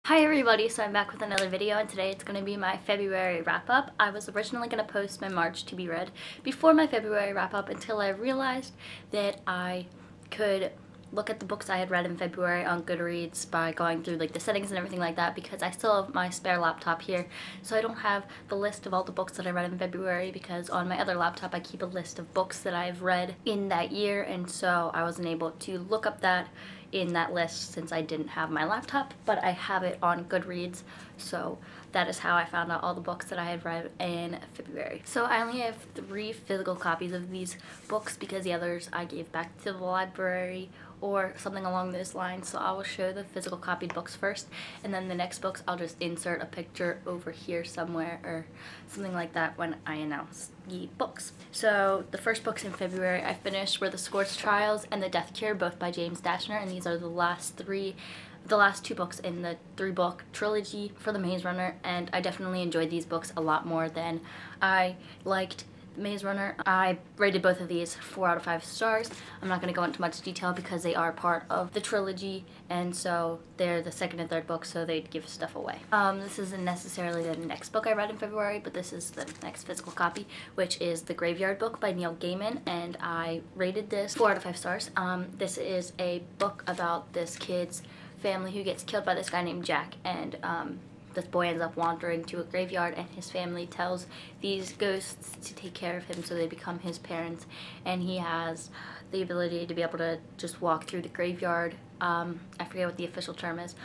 Hi everybody, so I'm back with another video, and today it's going to be my February wrap-up. I was originally going to post my March to be read before my February wrap-up until I realized that I could look at the books I had read in February on Goodreads by going through like the settings and everything like that, because I still have my spare laptop here, so I don't have the list of all the books that I read in February, because on my other laptop I keep a list of books that I've read in that year, and so I wasn't able to look up that in that list since I didn't have my laptop, but I have it on Goodreads, so that is how I found out all the books that I had read in February. So I only have 3 physical copies of these books because the others I gave back to the library or something along those lines, so I will show the physical copied books first, and then the next books I'll just insert a picture over here somewhere or something like that when I announce the books. So the first books in February I finished were The Scorched Trials and The Death Cure, both by James Dashner, and these are the last 2 books in the 3-book trilogy for the Maze Runner, and I definitely enjoyed these books a lot more than I liked Maze Runner. I rated both of these 4 out of 5 stars. I'm not going to go into much detail because they are part of the trilogy, and so they're the second and third book, so they'd give stuff away. This isn't necessarily the next book I read in February, but this is the next physical copy, which is The Graveyard Book by Neil Gaiman, and I rated this 4 out of 5 stars. This is a book about this kid's family who gets killed by this guy named Jack, and this boy ends up wandering to a graveyard, and his family tells these ghosts to take care of him so they become his parents, and he has the ability to be able to just walk through the graveyard. I forget what the official term is.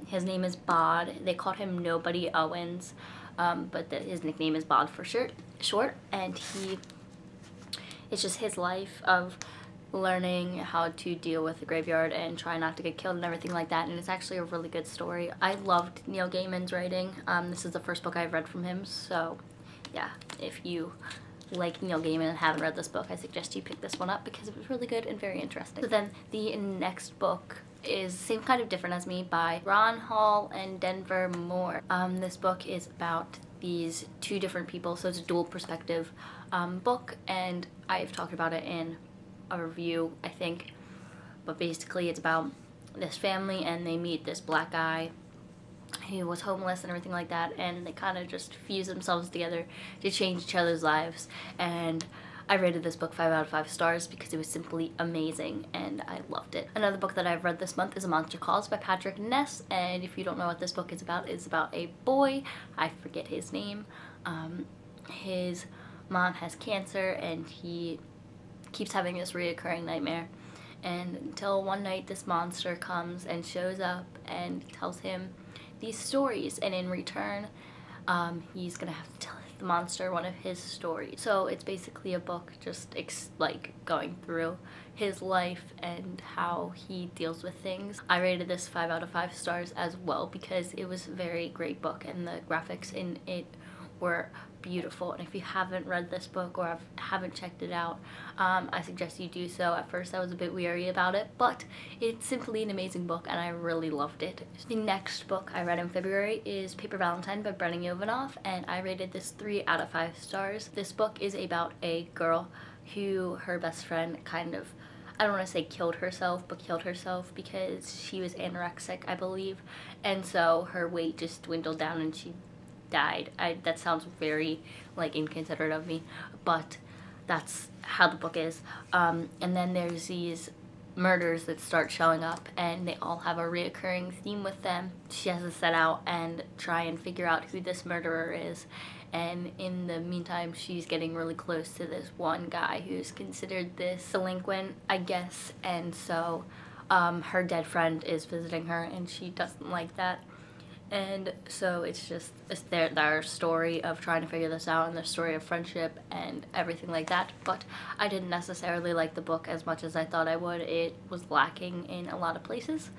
His name is Bod. They called him Nobody Owens, but his nickname is Bod for short, and it's just his life of learning how to deal with the graveyard and try not to get killed and everything like that, and it's actually a really good story. I loved Neil Gaiman's writing. This is the first book I've read from him, so yeah, if you like Neil Gaiman and haven't read this book, I suggest you pick this one up because it was really good and very interesting. So then the next book is the same kind of different as me by Ron Hall and Denver Moore. This book is about these 2 different people, so it's a dual perspective book, and I've talked about it in a review, I think, but basically it's about this family, and they meet this black guy who was homeless and everything like that, and they kind of just fuse themselves together to change each other's lives, and I rated this book 5 out of 5 stars because it was simply amazing and I loved it. Another book that I've read this month is A Monster Calls by Patrick Ness, and if you don't know what this book is about, it's about a boy, I forget his name. His mom has cancer and he keeps having this reoccurring nightmare, and until one night this monster comes and shows up and tells him these stories, and in return he's gonna have to tell the monster one of his stories. So it's basically a book just like going through his life and how he deals with things. I rated this 5 out of 5 stars as well because it was a very great book and the graphics in it were beautiful, and if you haven't read this book or haven't checked it out, I suggest you do so. At first I was a bit weary about it, but it's simply an amazing book and I really loved it. The next book I read in February is Paper Valentine by Brennan Yovanov, and I rated this 3 out of 5 stars. This book is about a girl who her best friend kind of, I don't want to say killed herself, but killed herself because she was anorexic, I believe, and so her weight just dwindled down and she died. That sounds very like inconsiderate of me, but that's how the book is. And then there's these murders that start showing up, and they all have a reoccurring theme with them. She has to set out and try and figure out who this murderer is, and in the meantime she's getting really close to this one guy who's considered this delinquent, I guess, and so her dead friend is visiting her and she doesn't like that. And so it's their story of trying to figure this out and their story of friendship and everything like that. But I didn't necessarily like the book as much as I thought I would. It was lacking in a lot of places,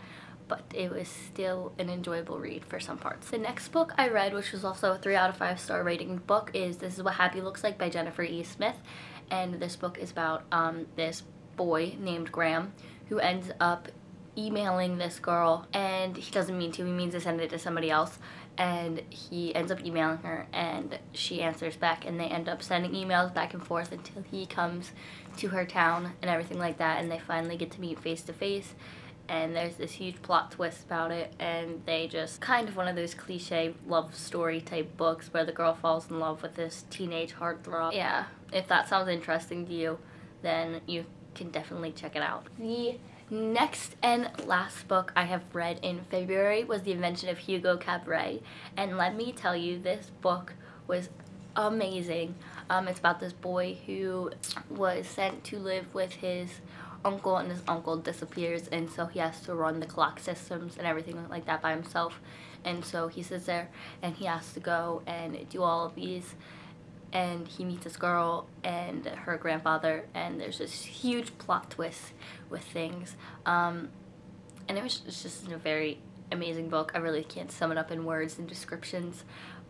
but it was still an enjoyable read for some parts. The next book I read, which was also a 3 out of 5 star rating book, is This Is What Happy Looks Like by Jennifer E. Smith. And this book is about this boy named Graham who ends up emailing this girl, and he doesn't mean to, he means to send it to somebody else, and he ends up emailing her and she answers back, and they end up sending emails back and forth until he comes to her town and everything like that, and they finally get to meet face to face, and there's this huge plot twist about it, and they just kind of one of those cliche love story type books where the girl falls in love with this teenage heartthrob. Yeah, if that sounds interesting to you, then you can definitely check it out. The next and last book I have read in February was The Invention of Hugo Cabret, and let me tell you, this book was amazing. It's about this boy who was sent to live with his uncle, and his uncle disappears, and so he has to run the clock systems and everything like that by himself. And so he sits there and he has to go and do all of these, and he meets this girl and her grandfather, and there's this huge plot twist with things, and it's just a very amazing book. I really can't sum it up in words and descriptions,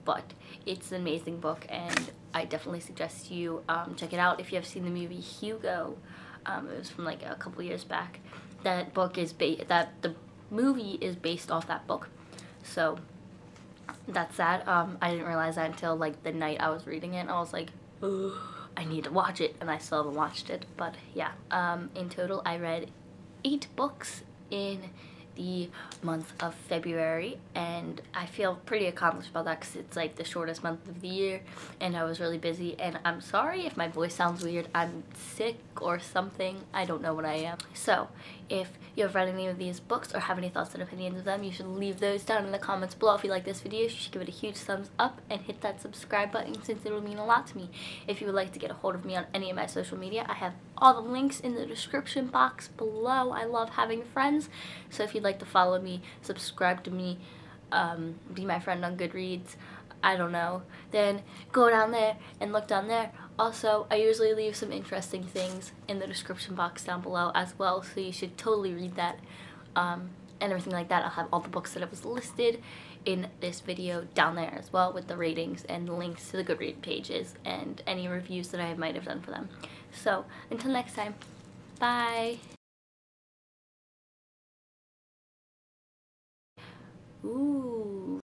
but it's an amazing book, and I definitely suggest you check it out. If you have seen the movie Hugo, it was from like a couple years back. That book is the movie is based off that book, so that's that. I didn't realize that until like the night I was reading it. I was like, ugh, I need to watch it, and I still haven't watched it. But yeah, in total I read 8 books in the month of February, and I feel pretty accomplished about that because it's like the shortest month of the year, and I was really busy. And I'm sorry if my voice sounds weird. I'm sick or something. I don't know what I am. So if you have read any of these books or have any thoughts and opinions of them, you should leave those down in the comments below. If you like this video, you should give it a huge thumbs up and hit that subscribe button, since it will mean a lot to me. If you would like to get a hold of me on any of my social media, I have all the links in the description box below. I love having friends, so if you'd like to follow me, subscribe to me, be my friend on Goodreads, I don't know, then go down there and look down there. Also, I usually leave some interesting things in the description box down below as well, so you should totally read that, and everything like that. I'll have all the books that I was listed in this video down there as well, with the ratings and links to the Goodreads pages and any reviews that I might have done for them. So until next time, bye. Ooh.